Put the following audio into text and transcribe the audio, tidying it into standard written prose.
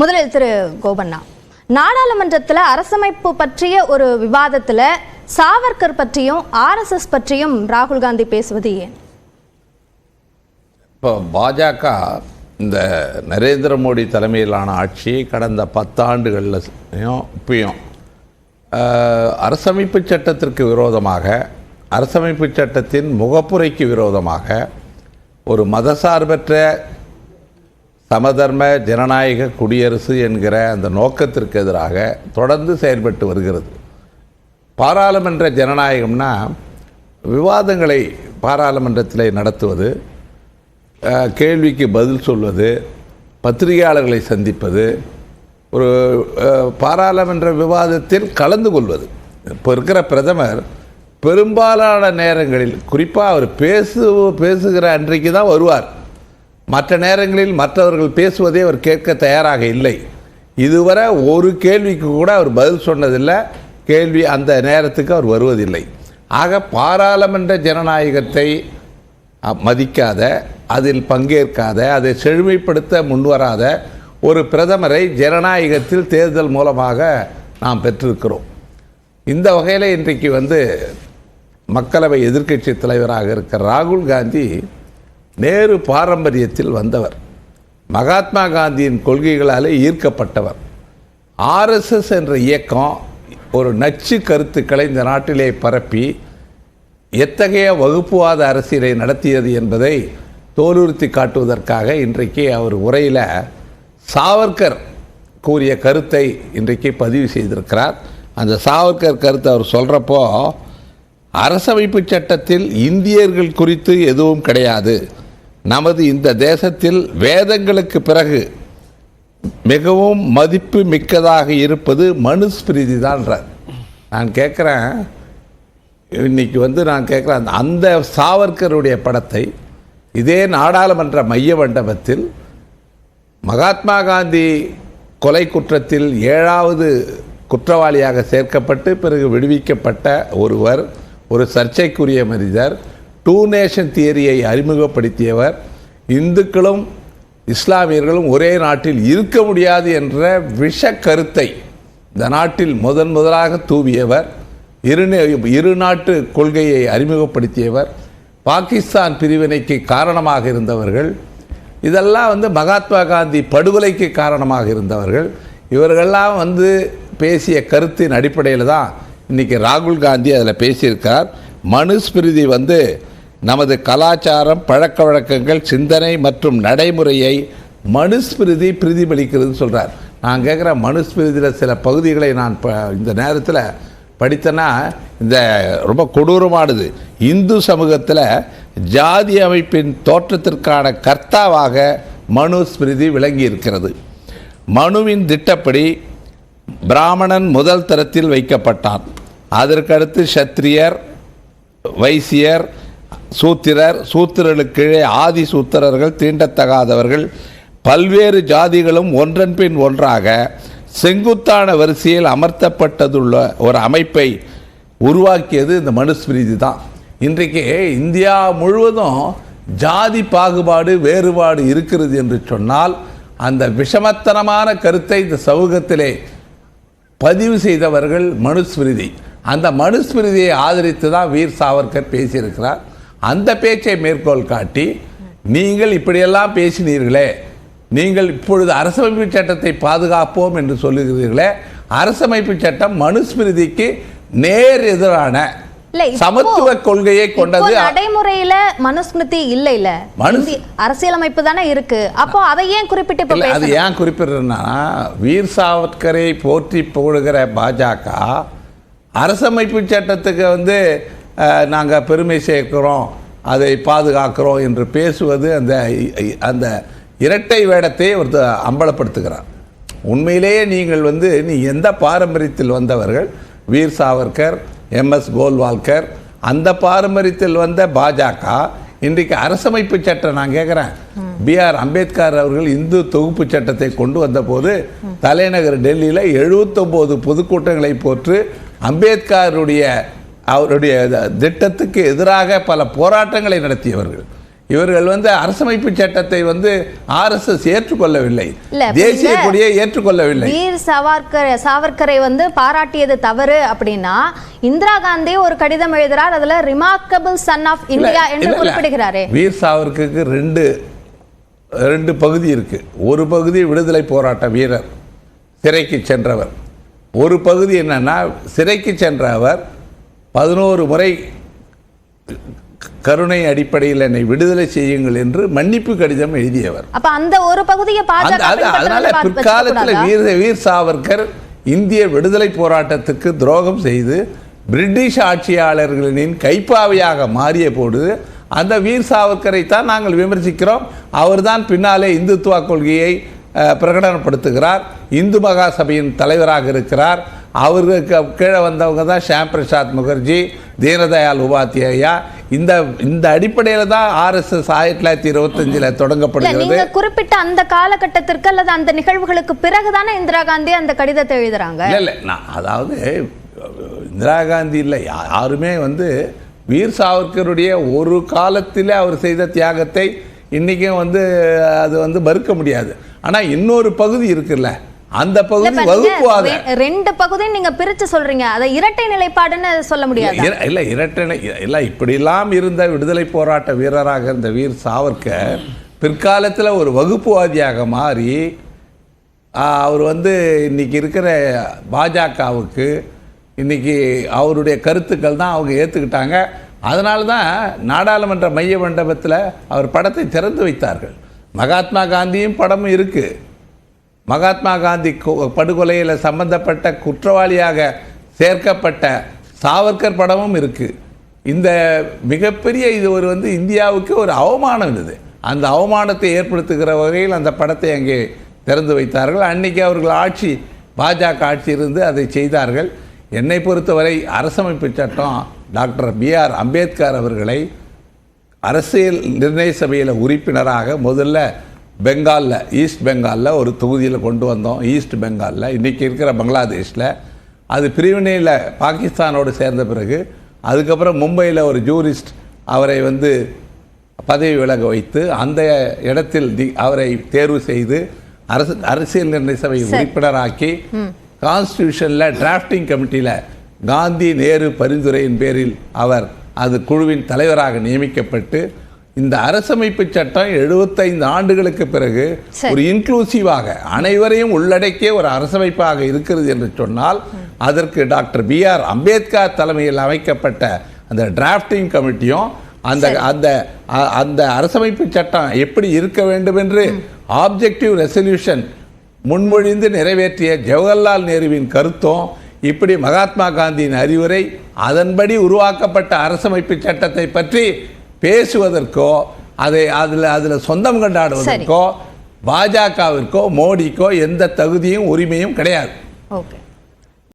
முதலில் திரு கோபண்ணா, நாடாளுமன்றத்தில் அரசமைப்பு பற்றிய ஒரு விவாதத்தில் சாவர்கர் பற்றியும் ஆர்எஸ்எஸ் பற்றியும் ராகுல் காந்தி பேசுவது ஏன்? இப்போ பாஜக இந்த நரேந்திர மோடி தலைமையிலான ஆட்சி கடந்த 10 ஆண்டுகளில் இப்பயும் அரசமைப்பு சட்டத்திற்கு விரோதமாக, அரசமைப்பு சட்டத்தின் முகப்புரைக்கு விரோதமாக ஒரு மதசார்பற்ற சமதர்ம ஜனநாயக குடியரசு என்கிற அந்த நோக்கத்திற்கு எதிராக தொடர்ந்து செயல்பட்டு வருகிறது. பாராளுமன்ற ஜனநாயகம்னா விவாதங்களை பாராளுமன்றத்தில் நடத்துவது, கேள்விக்கு பதில் சொல்வது, பத்திரிகையாளர்களை சந்திப்பது, ஒரு பாராளுமன்ற விவாதத்தில் கலந்து கொள்வது. இப்போ இருக்கிற பிரதமர் பெரும்பாலான நேரங்களில், குறிப்பாக அவர் பேசுகிற அன்றைக்கு தான் வருவார். மற்ற நேரங்களில் மற்றவர்கள் பேசுவதை அவர் கேட்க தயாராக இல்லை. இதுவரை ஒரு கேள்விக்கு கூட அவர் பதில் சொன்னதில்லை. கேள்வி அந்த நேரத்துக்கு அவர் வருவதில்லை. ஆக பாராளுமன்ற ஜனநாயகத்தை மதிக்காத, அதில் பங்கேற்காத, அதை செழுமைப்படுத்த முன்வராத ஒரு பிரதமரை ஜனநாயகத்தில் தேர்தல் மூலமாக நாம் பெற்றிருக்கிறோம். இந்த வகையில் இன்றைக்கு மக்களவை எதிர்க்கட்சி தலைவராக இருக்கிற ராகுல் காந்தி நேரு பாரம்பரியத்தில் வந்தவர், மகாத்மா காந்தியின் கொள்கைகளாலே ஈர்க்கப்பட்டவர். ஆர்எஸ்எஸ் என்ற இயக்கம் ஒரு நச்சு கருத்துக்களை இந்த நாட்டிலே பரப்பி எத்தகைய வகுப்புவாத அரசியலை நடத்தியது என்பதை தோலுறுத்தி காட்டுவதற்காக இன்றைக்கு அவர் உரையில் சாவர்கர் கூறிய கருத்தை இன்றைக்கு பதிவு செய்திருக்கிறார். அந்த சாவர்கர் கருத்தை அவர் சொல்கிறப்போ, அரசமைப்பு சட்டத்தில் இந்தியர்கள் குறித்து எதுவும் கிடையாது, நமது இந்த தேசத்தில் வேதங்களுக்கு பிறகு மிகவும் மதிப்பு மிக்கதாக இருப்பது மனுஸ்மிருதி தான்றார். நான் கேட்குறேன், இன்னைக்கு நான் கேட்குறேன், அந்த சாவர்கருடைய படத்தை இதே நாடாளுமன்ற மைய மண்டபத்தில் மகாத்மா காந்தி கொலை குற்றத்தில் 7வது குற்றவாளியாக சேர்க்கப்பட்டு பிறகு விடுவிக்கப்பட்ட ஒருவர், ஒரு சர்ச்சைக்குரிய மனிதர், 2 நேஷன் தியரியை அறிமுகப்படுத்தியவர், இந்துக்களும் இஸ்லாமியர்களும் ஒரே நாட்டில் இருக்க முடியாது என்ற விஷ கருத்தை இந்த நாட்டில் முதலாக தூவியவர், இரு நாட்டு கொள்கையை அறிமுகப்படுத்தியவர், பாகிஸ்தான் பிரிவினைக்கு காரணமாக இருந்தவர்கள், இதெல்லாம் மகாத்மா காந்தி படுகொலைக்கு காரணமாக இருந்தவர்கள். இவர்களெல்லாம் பேசிய கருத்தின் அடிப்படையில் தான் இன்றைக்கி ராகுல் காந்தி அதில் பேசியிருக்கார். மனுஸ்மிருதி நமது கலாச்சாரம், பழக்க வழக்கங்கள், சிந்தனை மற்றும் நடைமுறையை மனுஸ்மிருதி பிரதிபலிக்கிறதுன்னு சொல்கிறார். நான் கேட்குற மனுஸ்மிருதியில் சில பகுதிகளை நான் இந்த நேரத்தில் படித்தேன்னா இந்த ரொம்ப கொடூரமானது. இந்து சமூகத்தில் ஜாதி அமைப்பின் தோற்றத்திற்கான கர்த்தாவாக மனுஸ்மிருதி விளங்கி இருக்கிறது. மனுவின் திட்டப்படி பிராமணன் முதல் தரத்தில் வைக்கப்பட்டான். அதற்கடுத்து சத்திரியர், வைசியர், சூத்திரர், சூத்திரர்களுக்கு ஆதி சூத்திரர்கள், தீண்டத்தகாதவர்கள், பல்வேறு ஜாதிகளும் ஒன்றன் பின் ஒன்றாக செங்குத்தான வரிசையில் அமர்த்தப்பட்டதுள்ள ஒரு அமைப்பை உருவாக்கியது இந்த மனுஸ்மிருதி தான். இன்றைக்கு இந்தியா முழுவதும் ஜாதி பாகுபாடு, வேறுபாடு இருக்கிறது என்று சொன்னால் அந்த விஷமத்தனமான கருத்தை இந்த சமூகத்திலே பதிவு செய்தவர்கள் மனுஸ்மிருதி. அந்த மனுஸ்மிருதியை ஆதரித்து தான் வீர் சாவர்கர் பேசியிருக்கிறார். அந்த பேச்சை மேற்கோள் காட்டி, நீங்கள் இப்படியெல்லாம் பேசினீர்களே, நீங்கள் இப்பொழுது அரசமைப்பு சட்டத்தை பாதுகாப்போம் என்று சொல்லுகிறீர்களே, அரசமைப்பு சட்டம் மனுஸ்மிருதிக்கு நேர் எதிரான சமத்துவ கொள்கையை கொண்டது. நடைமுறையில மனுஸ்மிருதி இல்ல, அரசியலமைப்பு தானே இருக்கு. அப்போ அதை ஏன் குறிப்பிட்டு, அது ஏன் குறிப்பிடுறேன்னா, வீர் சாவர்கரை போற்றி புகழுகிற பாஜக அரசமைப்பு சட்டத்துக்கு நாங்கள் பெருமை சேர்க்கிறோம், அதை பாதுகாக்கிறோம் என்று பேசுவது அந்த இரட்டை வேடத்தை ஒருத்தர் அம்பலப்படுத்துகிறார். உண்மையிலேயே நீங்கள் நீ எந்த பாரம்பரியத்தில் வந்தவர்கள்? வீர் சாவர்கர், எம்எஸ் கோல்வால்கர், அந்த பாரம்பரியத்தில் வந்த பாஜக இன்றைக்கு அரசமைப்பு சட்டம், நான் கேட்குறேன், பிஆர் அம்பேத்கர் அவர்கள் இந்து தொகுப்பு சட்டத்தை கொண்டு வந்தபோது தலைநகர் டெல்லியில் 79 பொதுக்கூட்டங்களை போற்று அவருடைய திட்டத்துக்கு எதிராக பல போராட்டங்களை நடத்தியவர்கள். இவர்கள் வந்து அரசமைப்பு சட்டத்தை வந்து RSS ஏற்றுக்கொள்ளவில்லை, இல்ல, தேசிய கொடியை ஏற்றுக்கொள்ளவில்லை. வீர் சாவர்கரை வந்து பாராட்டியது தவறு அப்படின்னா இந்திரா காந்தி ஒரு கடிதம் எழுதுறார், அதுல ரிமார்க்கபிள் சன் ஆஃப் இந்தியா என்று குறிப்பிடுகிறாரே. வீர் சாவர்கருக்கு ரெண்டு பகுதி இருக்கு. ஒரு பகுதி விடுதலை போராட்ட வீரர், சிறைக்கு சென்றவர். ஒரு பகுதி என்னன்னா, சிறைக்கு சென்ற அவர் 11 முறை கருணை அடிப்படையில் என்னை விடுதலை செய்யுங்கள் என்று மன்னிப்பு கடிதம் எழுதியவர். அப்ப அந்த ஒரு பகுதியை அதனால பிற்காலத்தில் வீர் சாவர்கர் இந்திய விடுதலை போராட்டத்துக்கு துரோகம் செய்து பிரிட்டிஷ் ஆட்சியாளர்களின் கைப்பாவையாக மாறிய போது அந்த வீர் சாவர்கரை தான் நாங்கள் விமர்சிக்கிறோம். அவர்தான் பின்னாலே இந்துத்துவ கொள்கையை பிரகடனப்படுத்துகிறார், இந்து மகாசபையின் தலைவராக இருக்கிறார். அவருக்கு கீழே வந்தவங்க தான் ஷியாம் பிரசாத் முகர்ஜி, தீனதயாள் உபாத்யாயா. இந்த அடிப்படையில் தான் RSS 1925 தொடங்கப்படுகிறது. குறிப்பிட்ட அந்த காலகட்டத்திற்கு அல்லது அந்த நிகழ்வுகளுக்கு பிறகுதானே இந்திரா காந்தி அந்த கடிதத்தை எழுதுறாங்க. இல்லை அதாவது இந்திரா காந்தி இல்லை, யாருமே வந்து வீர் சாவர்கருடைய ஒரு காலத்தில் அவர் செய்த தியாகத்தை இன்றைக்கும் வந்து அது வந்து மறுக்க முடியாது. ஆனால் இன்னொரு பகுதி இருக்குல்ல, அந்த பகுதி வகுப்புவாத. ரெண்டு பகுதியும் நீங்க பிரிச்சு சொல்றீங்க, அதை இரட்டை நிலைப்பாடுன்னு சொல்ல முடியாது. இல்லை இல்லை, இப்படிலாம் இருந்த விடுதலை போராட்ட வீரராக இருந்த வீர் சாவர்கர் பிற்காலத்தில் ஒரு வகுப்புவாதியாக மாறி அவர் வந்து இன்னைக்கு இருக்கிற பாஜகவுக்கு இன்னைக்கு அவருடைய கருத்துக்கள் தான் அவங்க ஏற்றுக்கிட்டாங்க. அதனால தான் நாடாளுமன்ற மைய மண்டபத்தில் அவர் படத்தை திறந்து வைத்தார்கள். மகாத்மா காந்தியும் படமும் இருக்குது. மகாத்மா காந்தி படுகொலையில் சம்பந்தப்பட்ட குற்றவாளியாக சேர்க்கப்பட்ட சாவர்கர் படமும் இருக்குது. இந்த மிகப்பெரிய இது ஒரு வந்து இந்தியாவுக்கு ஒரு அவமானம் இது. அந்த அவமானத்தை ஏற்படுத்துகிற வகையில் அந்த படத்தை அங்கே திறந்து வைத்தார்கள். அன்றைக்கி அவர்கள் பாஜக ஆட்சி இருந்து அதை செய்தார்கள். என்னை பொறுத்தவரை அரசமைப்பு சட்டம் டாக்டர் B.R. அம்பேத்கர் அவர்களை அரசியல் நிர்ணய சபையில் உறுப்பினராக முதல்ல பெங்காலில், ஈஸ்ட் பெங்காலில் ஒரு தொகுதியில் கொண்டு வந்தோம். ஈஸ்ட் பெங்காலில், இன்றைக்கி இருக்கிற பங்களாதேஷில். அது பிரிவினையில் பாகிஸ்தானோடு சேர்ந்த பிறகு அதுக்கப்புறம் மும்பையில் ஒரு ஜூரிஸ்ட் அவரை வந்து பதவி விலக வைத்து அந்த இடத்தில் அவரை தேர்வு செய்து அரசியல் நிர்ணய சபை உறுப்பினராக்கி கான்ஸ்டியூஷனில் டிராஃப்டிங் கமிட்டியில் காந்தி நேரு பரிந்துரையின் பேரில் அவர் அது குழுவின் தலைவராக நியமிக்கப்பட்டு இந்த அரசமைப்பு சட்டம் 75 ஆண்டுகளுக்கு பிறகு ஒரு இன்க்ளூசிவாக அனைவரையும் உள்ளடக்கிய ஒரு அரசமைப்பாக இருக்கிறது என்று சொன்னால் அதற்கு டாக்டர் B.R. அம்பேத்கர் தலைமையில் அமைக்கப்பட்ட அந்த டிராஃப்டிங் கமிட்டியும் அந்த அரசமைப்பு சட்டம் எப்படி இருக்க வேண்டும் என்று ஆப்ஜெக்டிவ் ரெசல்யூஷன் முன்மொழிந்து நிறைவேற்றிய ஜவஹர்லால் நேருவின் கருத்தும் இப்படி மகாத்மா காந்தியின் அறிவுரை அதன்படி உருவாக்கப்பட்ட அரசமைப்பு சட்டத்தை பற்றி பேசுவதற்கோ அதில் சொந்தம் கொண்டாடுவதற்கோ பாஜகவிற்கோ மோடிக்கோ எந்த தகுதியும் உரிமையும் கிடையாது. ஓகே.